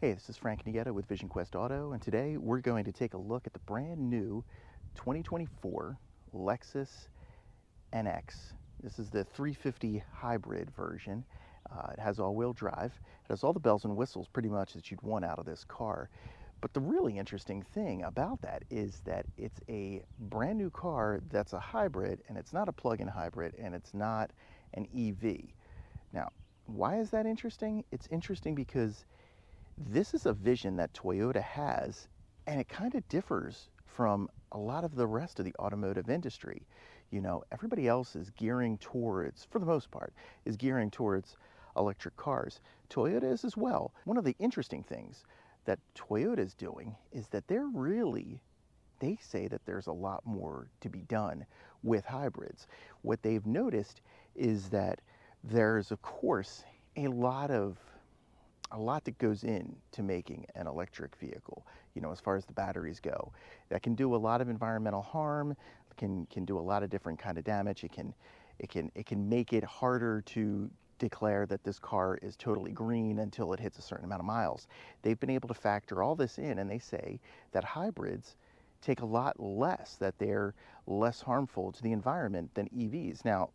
Hey, this is Frank Nieta with Vision Quest Auto, and today we're going to take a look at the brand new 2024 Lexus NX. This is the 350 hybrid version. It has all-wheel drive. It has all the bells and whistles pretty much that you'd want out of this car. But the really interesting thing about that is that it's a brand new car that's a hybrid, and it's not a plug-in hybrid, and it's not an EV. Now, why is that interesting? It's interesting because this is a vision that Toyota has, and it kind of differs from a lot of the rest of the automotive industry. You know, everybody else is gearing towards, for the most part, is gearing towards electric cars. Toyota is as well. One of the interesting things that Toyota is doing is that they say that there's a lot more to be done with hybrids. What they've noticed is that there's, of course, a lot that goes into making an electric vehicle, you know, as far as the batteries go. That can do a lot of environmental harm, can do a lot of different kind of damage. It can make it harder to declare that this car is totally green until it hits a certain amount of miles. They've been able to factor all this in, and they say that hybrids take a lot less, that they're less harmful to the environment than EVs. Now,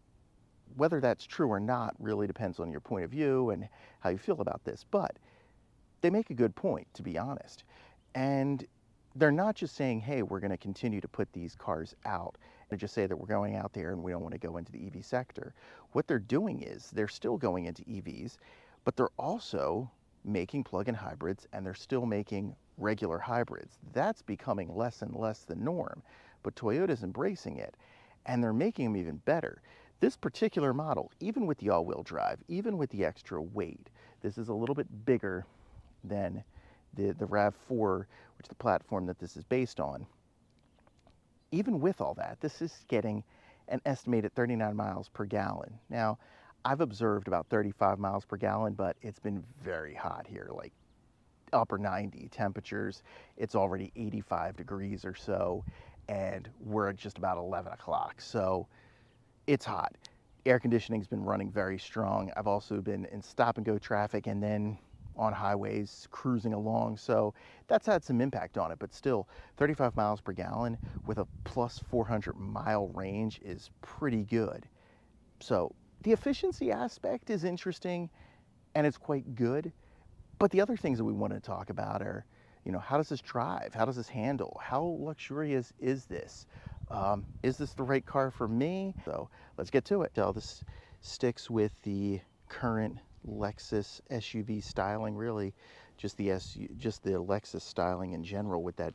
whether that's true or not really depends on your point of view and how you feel about this, but they make a good point, to be honest. And they're not just saying, hey, we're going to continue to put these cars out and just say that we're going out there and we don't want to go into the EV sector. What they're doing is they're still going into EVs, but they're also making plug-in hybrids, and they're still making regular hybrids. That's becoming less and less the norm, but Toyota's embracing it, and they're making them even better. This particular model, even with the all-wheel drive, even with the extra weight, this is a little bit bigger than the RAV4, which is the platform that this is based on. Even with all that, this is getting an estimated 39 miles per gallon. Now, I've observed about 35 miles per gallon, but it's been very hot here, like upper 90 temperatures. It's already 85 degrees or so, and we're at just about 11 o'clock. So it's hot. Air conditioning's been running very strong. I've also been in stop and go traffic and then on highways cruising along, so that's had some impact on it. But still, 35 miles per gallon with a plus 400 mile range is pretty good. So the efficiency aspect is interesting, and it's quite good. But the other things that we want to talk about are, you know, how does this drive? How does this handle? How luxurious is this? Is this the right car for me? So let's get to it. So this sticks with the current Lexus SUV styling, really just the Lexus styling in general, with that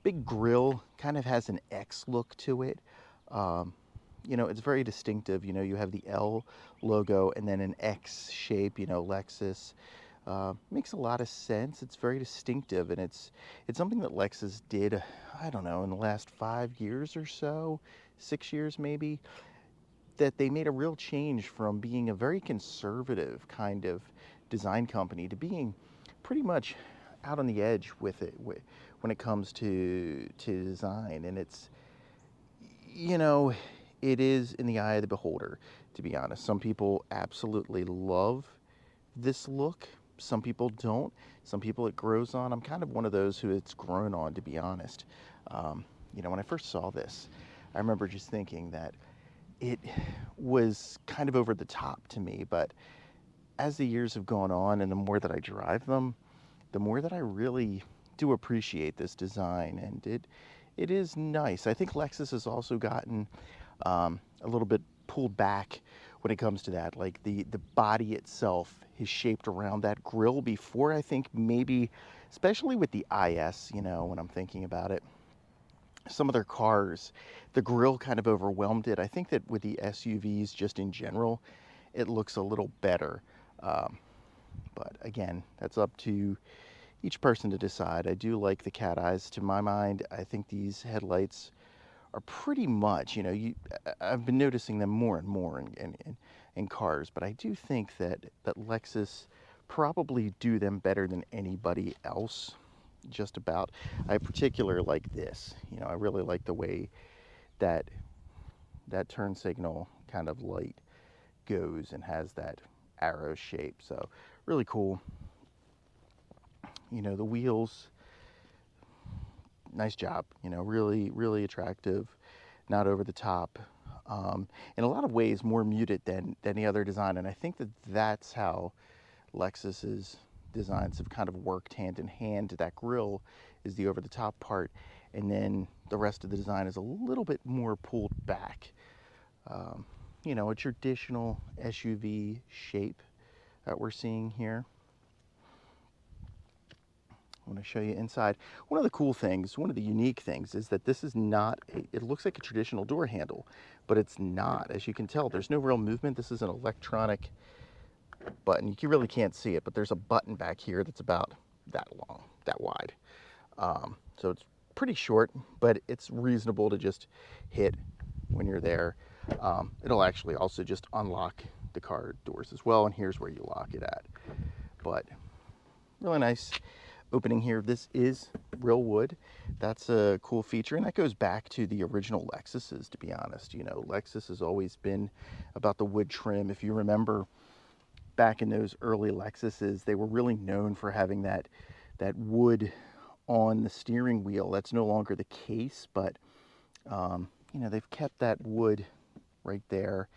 big grille. Kind of has an X look to it. You know, it's very distinctive. You know, you have the L logo and then an X shape, you know, Lexus. Makes a lot of sense. It's very distinctive, and it's something that Lexus did, I don't know, in the last 5 years or so, 6 years maybe, that they made a real change from being a very conservative kind of design company to being pretty much out on the edge with it when it comes to design. And it's, you know, it is in the eye of the beholder, to be honest. Some people absolutely love this look. Some people don't. Some people it grows on. I'm kind of one of those who it's grown on, to be honest. You know, when I first saw this, I remember just thinking that it was kind of over the top to me. But as the years have gone on and the more that I drive them, the more that I really do appreciate this design. And it is nice. I think Lexus has also gotten a little bit pulled back when it comes to that. Like the body itself is shaped around that grille before. I think maybe, especially with the IS, you know, when I'm thinking about it, some of their cars, the grille kind of overwhelmed it. I think that with the SUVs just in general, it looks a little better. But again, that's up to each person to decide. I do like the cat eyes. To my mind, I think these headlights are pretty much, you know, I've been noticing them more and more in cars, but I do think that Lexus probably do them better than anybody else, just about. I particularly like this. You know, I really like the way that turn signal kind of light goes and has that arrow shape. So really cool. You know, the wheels, nice job. You know, really, really attractive, not over the top. In a lot of ways, more muted than any other design, and I think that that's how Lexus's designs have kind of worked hand in hand. That grille is the over-the-top part, and then the rest of the design is a little bit more pulled back. You know, a traditional SUV shape that we're seeing here. I want to show you inside. One of the cool things, one of the unique things is that this is not, it looks like a traditional door handle, but it's not. As you can tell, there's no real movement. This is an electronic button. You really can't see it, but there's a button back here that's about that long, that wide. So it's pretty short, but it's reasonable to just hit when you're there. It'll actually also just unlock the car doors as well, and here's where you lock it at. But really nice opening here. This is real wood. That's a cool feature, and that goes back to the original Lexuses, to be honest. You know, Lexus has always been about the wood trim. If you remember back in those early Lexuses, they were really known for having that wood on the steering wheel. That's no longer the case, but you know, they've kept that wood right there,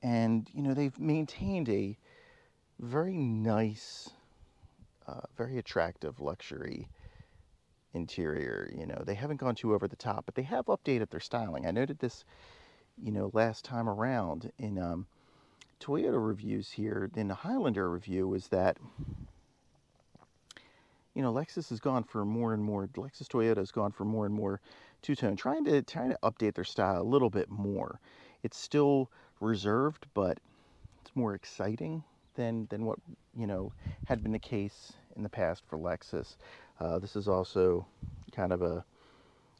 and you know, they've maintained a very nice, very attractive luxury interior. You know, they haven't gone too over the top, but they have updated their styling. I noted this, you know, last time around in Toyota reviews here, in the Highlander review, is that, you know, Lexus has gone for more and more, Lexus Toyota has gone for more and more two-tone, trying to update their style a little bit more. It's still reserved, but it's more exciting than what, you know, had been the case in the past for Lexus. This is also kind of a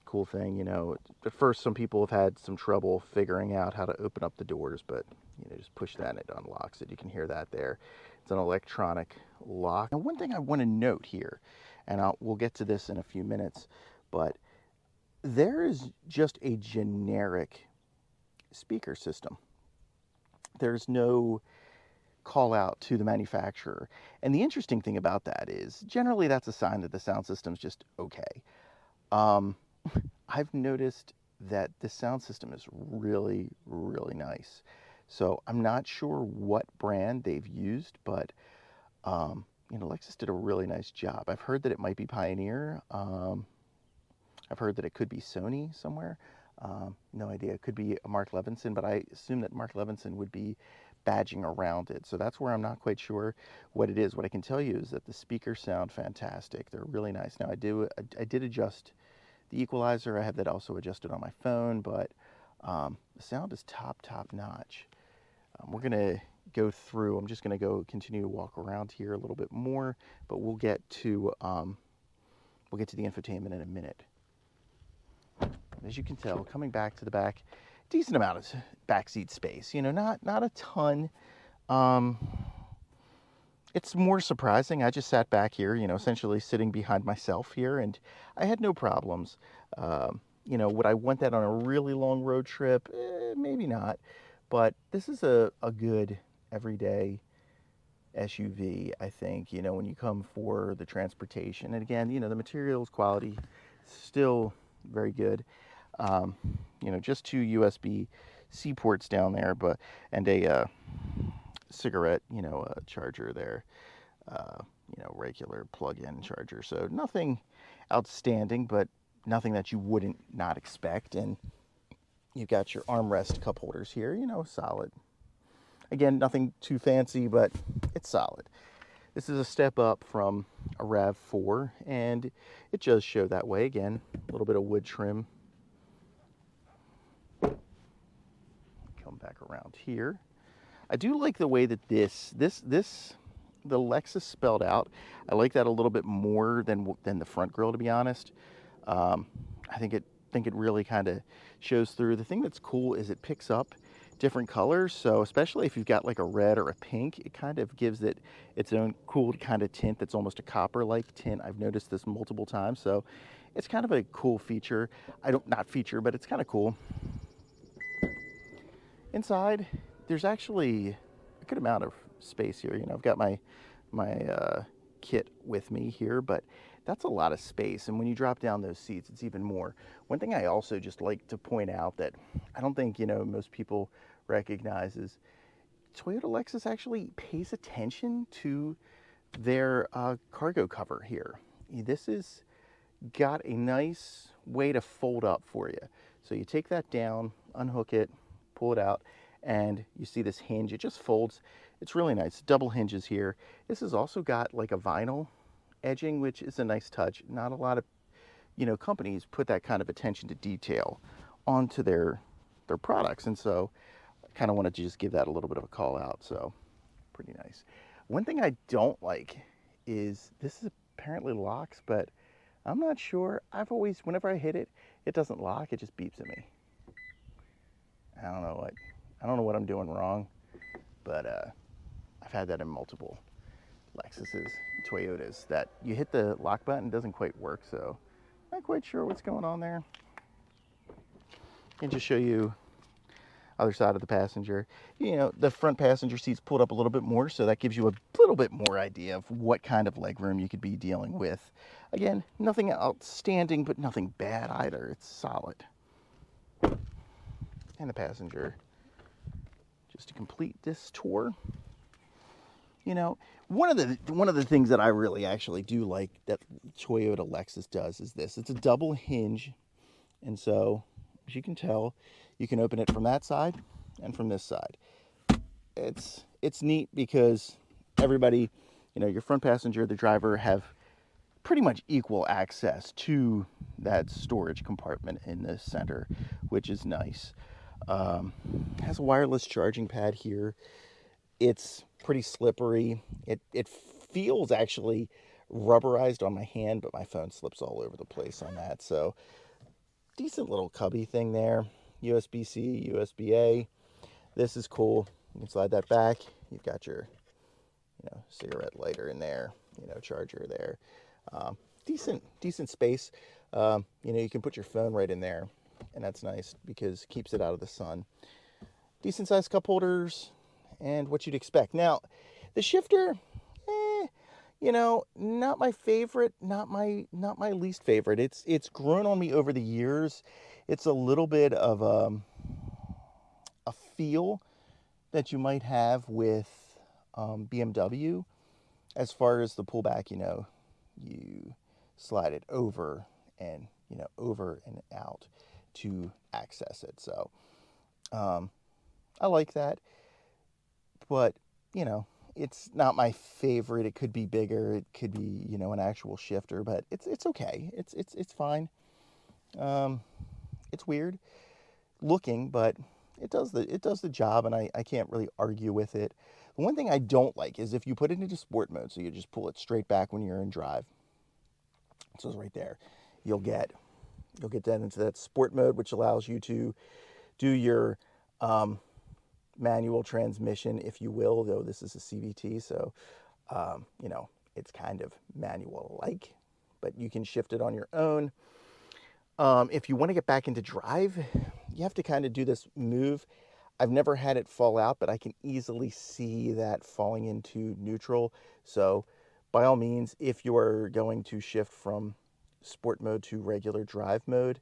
cool thing. You know, at first some people have had some trouble figuring out how to open up the doors, but you know, just push that and it unlocks it. You can hear that there. It's an electronic lock. Now, one thing I want to note here, and we'll get to this in a few minutes, but there is just a generic speaker system. There's no call out to the manufacturer. And the interesting thing about that is generally that's a sign that the sound system's just okay. I've noticed that the sound system is really, really nice. So I'm not sure what brand they've used, but you know, Lexus did a really nice job. I've heard that it might be Pioneer. I've heard that it could be Sony somewhere. No idea. It could be Mark Levinson, but I assume that Mark Levinson would be badging around it. So that's where I'm not quite sure what it is. What I can tell you is that the speakers sound fantastic. They're really nice. Now I did adjust the equalizer. I have that also adjusted on my phone, but the sound is top notch. We're gonna go through. I'm just gonna continue to walk around here a little bit more, but we'll get to the infotainment in a minute. As you can tell, coming back to the back, decent amount of backseat space. You know, not a ton. It's more surprising. I just sat back here, you know, essentially sitting behind myself here, and I had no problems. You know, would I want that on a really long road trip? Maybe not. But this is a good everyday SUV, I think, you know, when you come for the transportation. And again, you know, the materials quality still very good. You know, just two USB-C ports down there, and a cigarette, you know, charger there, you know, regular plug-in charger. So nothing outstanding, but nothing that you wouldn't not expect. And you've got your armrest cup holders here, you know, solid. Again, nothing too fancy, but it's solid. This is a step up from a RAV4, and it does show that way. Again, a little bit of wood trim. Come back around here. I do like the way that the Lexus spelled out. I like that a little bit more than the front grille, to be honest. I think it really kind of shows through. The thing that's cool is it picks up different colors, so especially if you've got like a red or a pink, it kind of gives it its own cool kind of tint that's almost a copper-like tint. I've noticed this multiple times, so it's kind of a cool feature. Not feature, but it's kind of cool. Inside, there's actually a good amount of space here. You know, I've got my kit with me here, but that's a lot of space. And when you drop down those seats, it's even more. One thing I also just like to point out that I don't think, most people recognize is Toyota Lexus actually pays attention to their cargo cover here. This is got a nice way to fold up for you. So you take that down, unhook it, pull it out, and you see this hinge. It just folds. It's really nice. Double hinges here. This has also got like a vinyl edging, which is a nice touch. Not a lot of companies put that kind of attention to detail onto their products, and so I kind of wanted to just give that a little bit of a call out. So pretty nice. One thing I don't like is this is apparently locks, but I'm not sure. Whenever I hit it, it doesn't lock. It just beeps at me. I don't know what I'm doing wrong, but I've had that in multiple Lexuses, Toyotas, that you hit the lock button, it doesn't quite work. So not quite sure what's going on there. And just show you other side of the passenger. The front passenger seat's pulled up a little bit more, so that gives you a little bit more idea of what kind of legroom you could be dealing with. Again, nothing outstanding, but nothing bad either. It's solid. And the passenger, just to complete this tour. One of the things that I really actually do like that Toyota Lexus does is this. It's a double hinge, and so as you can tell, you can open it from that side and from this side. It's neat because everybody, your front passenger, the driver, have pretty much equal access to that storage compartment in the center, which is nice. Has a wireless charging pad here. It's pretty slippery. It feels actually rubberized on my hand, but my phone slips all over the place on that. So decent little cubby thing there. USB-C, USB-A. This is cool. You can slide that back. You've got your, cigarette lighter in there. Charger there. Decent space. You can put your phone right in there, and that's nice because it keeps it out of the sun. Decent sized cup holders, and what you'd expect. Now, the shifter, not my favorite, not my least favorite. It's grown on me over the years. It's a little bit of a feel that you might have with BMW as far as the pullback. You slide it over and out to access it. So I like that, but it's not my favorite. It could be bigger. It could be an actual shifter, but it's okay. It's fine. It's weird looking, but it does the job, and I can't really argue with it. The one thing I don't like is if you put it into sport mode, so you just pull it straight back when you're in drive. So it's right there. You'll get that into that sport mode, which allows you to do your manual transmission, if you will, though this is a CVT, so it's kind of manual-like, but you can shift it on your own. If you want to get back into drive, you have to kind of do this move. I've never had it fall out, but I can easily see that falling into neutral. So by all means, if you are going to shift from sport mode to regular drive mode,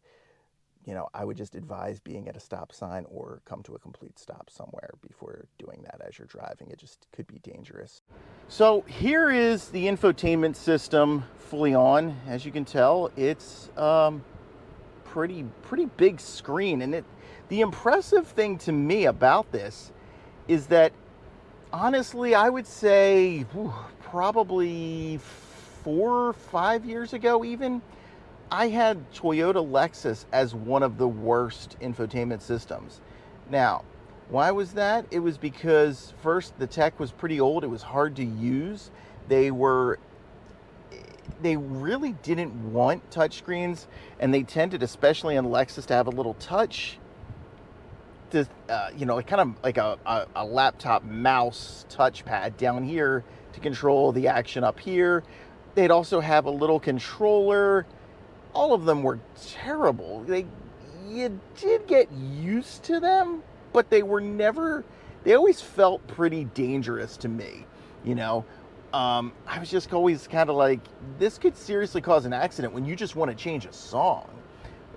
I would just advise being at a stop sign or come to a complete stop somewhere before doing that as you're driving. It just could be dangerous. So here is the infotainment system fully on. As you can tell, it's pretty big screen, and the impressive thing to me about this is that honestly, I would say probably 4 or 5 years ago even, I had Toyota Lexus as one of the worst infotainment systems. Now, why was that? It was because first, the tech was pretty old. It was hard to use. They really didn't want touchscreens, and they tended, especially on Lexus, to have a little touch to, kind of like a laptop mouse touchpad down here to control the action up here. They'd also have a little controller. All of them were terrible. You did get used to them, but they always felt pretty dangerous to me. I was just always kind of like, this could seriously cause an accident when you just want to change a song,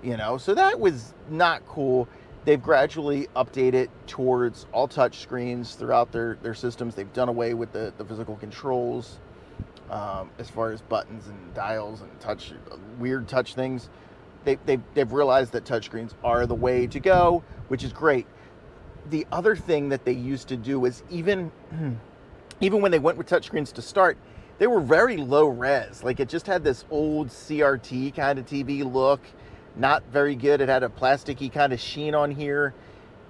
you know? So that was not cool. They've gradually updated towards all touch screens throughout their systems. They've done away with the physical controls, as far as buttons and dials and touch, weird touch things. They've realized that touchscreens are the way to go, which is great. The other thing that they used to do is even when they went with touchscreens to start, they were very low res. Like, it just had this old CRT kind of TV look, not very good. It had a plasticky kind of sheen on here.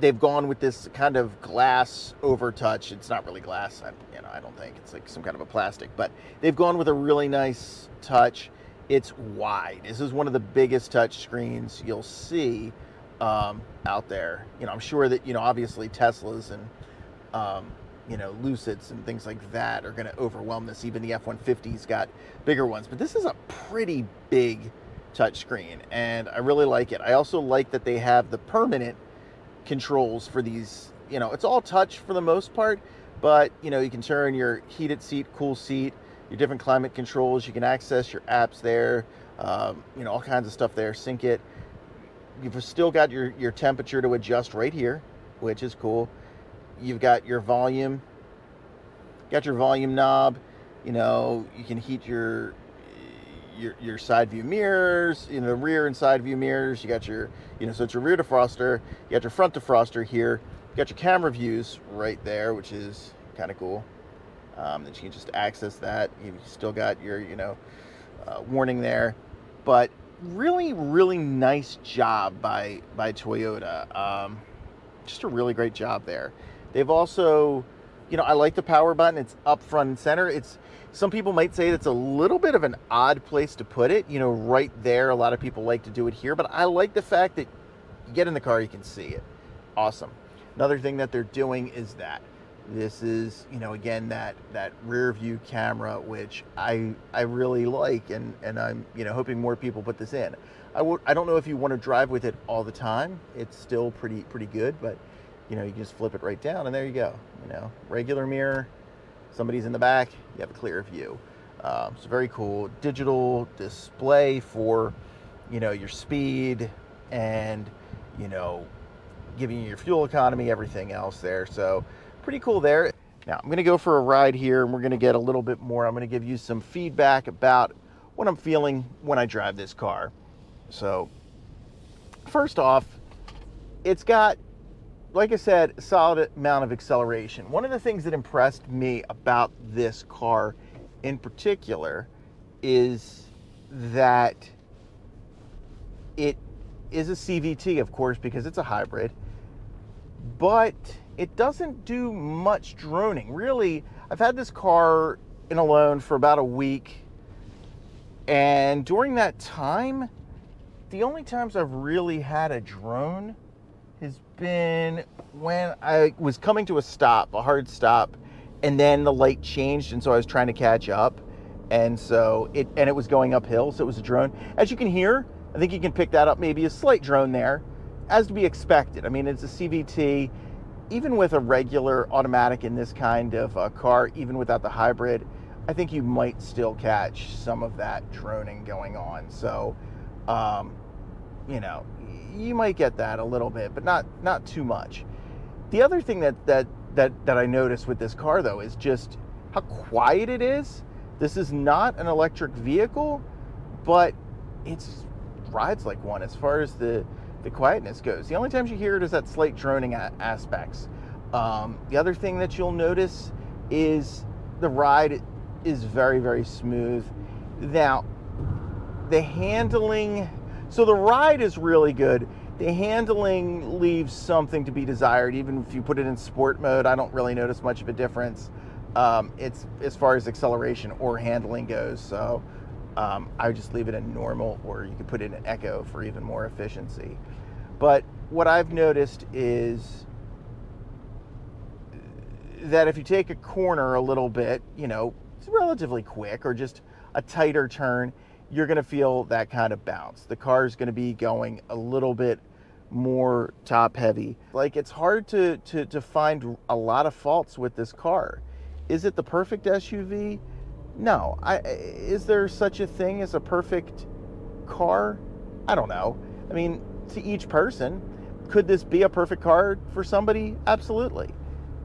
They've gone with this kind of glass over touch. It's not really glass, I don't think. It's like some kind of a plastic, but they've gone with a really nice touch. It's wide. This is one of the biggest touch screens you'll see out there. I'm sure that, obviously Teslas and, Lucids and things like that are going to overwhelm this. Even the F-150's got bigger ones, but this is a pretty big touch screen, and I really like it. I also like that they have the permanent controls for these. It's all touch for the most part, but you can turn your heated seat, cool seat, your different climate controls. You can access your apps there, all kinds of stuff there. Sync it. You've still got your temperature to adjust right here, which is cool. You've got your volume. Got your volume knob. You can heat your side view mirrors, the rear and side view mirrors. You got your, so it's your rear defroster. You got your front defroster here. You got your camera views right there, which is kind of cool. That you can just access that. You've still got your, warning there. But really, really nice job by Toyota. Just a really great job there. They've also, I like the power button. It's up front and center. Some people might say that's a little bit of an odd place to put it, right there. A lot of people like to do it here, but I like the fact that you get in the car, you can see it. Awesome. Another thing that they're doing is that this is, again, that rear view camera, which I really like, and I'm, hoping more people put this in. I don't know if you want to drive with it all the time. It's still pretty good, but you can just flip it right down and there you go. Regular mirror, somebody's in the back, you have a clear view. It's very cool. Digital display for, your speed and, giving you your fuel economy, everything else there. So pretty cool there. Now I'm going to go for a ride here and we're going to get a little bit more. I'm going to give you some feedback about what I'm feeling when I drive this car. So first off, it's got, like I said, a solid amount of acceleration. One of the things that impressed me about this car in particular is that it is a CVT, of course, because it's a hybrid, but it doesn't do much droning. Really, I've had this car in a loan for about a week, and during that time, the only times I've really had a drone has been when I was coming to a stop, a hard stop, and then the light changed, and so I was trying to catch up, and so it was going uphill, so it was a drone. As you can hear, I think you can pick that up, maybe a slight drone there, as to be expected. I mean, it's a CVT. Even with a regular automatic in this kind of car, even without the hybrid, I think you might still catch some of that droning going on. So, you might get that a little bit, but not too much. The other thing that I noticed with this car, though, is just how quiet it is. This is not an electric vehicle, but it rides like one as far as the quietness goes. The only times you hear it is that slight droning aspects. The other thing that you'll notice is the ride is very, very smooth. Now, the handling, so the ride is really good. The handling leaves something to be desired. Even if you put it in sport mode, I don't really notice much of a difference. It's as far as acceleration or handling goes. So I would just leave it in normal, or you could put it in echo for even more efficiency. But what I've noticed is that if you take a corner a little bit, it's relatively quick, or just a tighter turn, you're going to feel that kind of bounce. The car is going to be going a little bit more top heavy. Like, it's hard to find a lot of faults with this car. Is it the perfect SUV? No, is there such a thing as a perfect car? I don't know. I mean, to each person, could this be a perfect car for somebody? Absolutely.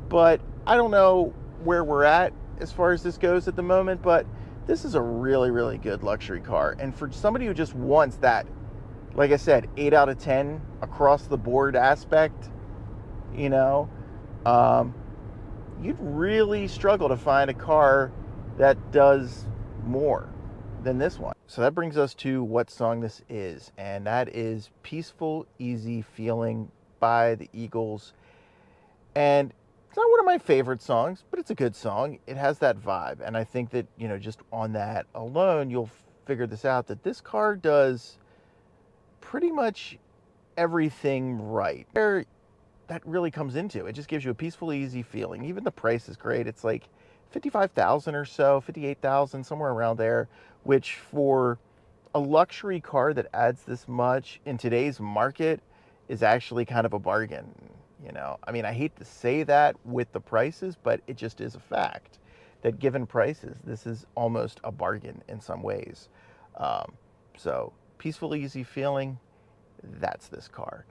But I don't know where we're at as far as this goes at the moment, but this is a really, really good luxury car. And for somebody who just wants that, like I said, 8 out of 10 across the board aspect, you know, um, you'd really struggle to find a car that does more than this one. So that brings us to what song this is, and that is Peaceful Easy Feeling by the Eagles. And it's not one of my favorite songs, but it's a good song. It has that vibe, and I think that, just on that alone, you'll figure this out, that this car does pretty much everything right. There, that really comes into it. Just gives you a peaceful, easy feeling. Even the price is great. It's like 55,000 or so, 58,000, somewhere around there, which for a luxury car that adds this much in today's market is actually kind of a bargain. I mean, I hate to say that with the prices, but it just is a fact that given prices, this is almost a bargain in some ways. Um, so peaceful, easy feeling, that's this car.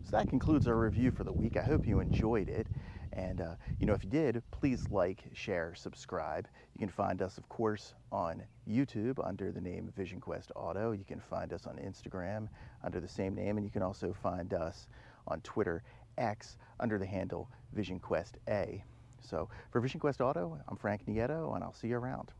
So that concludes our review for the week. I hope you enjoyed it. And, if you did, please like, share, subscribe. You can find us, of course, on YouTube under the name Vision Quest Auto. You can find us on Instagram under the same name. And you can also find us on Twitter, X, under the handle Vision Quest A. So for Vision Quest Auto, I'm Frank Nieto, and I'll see you around.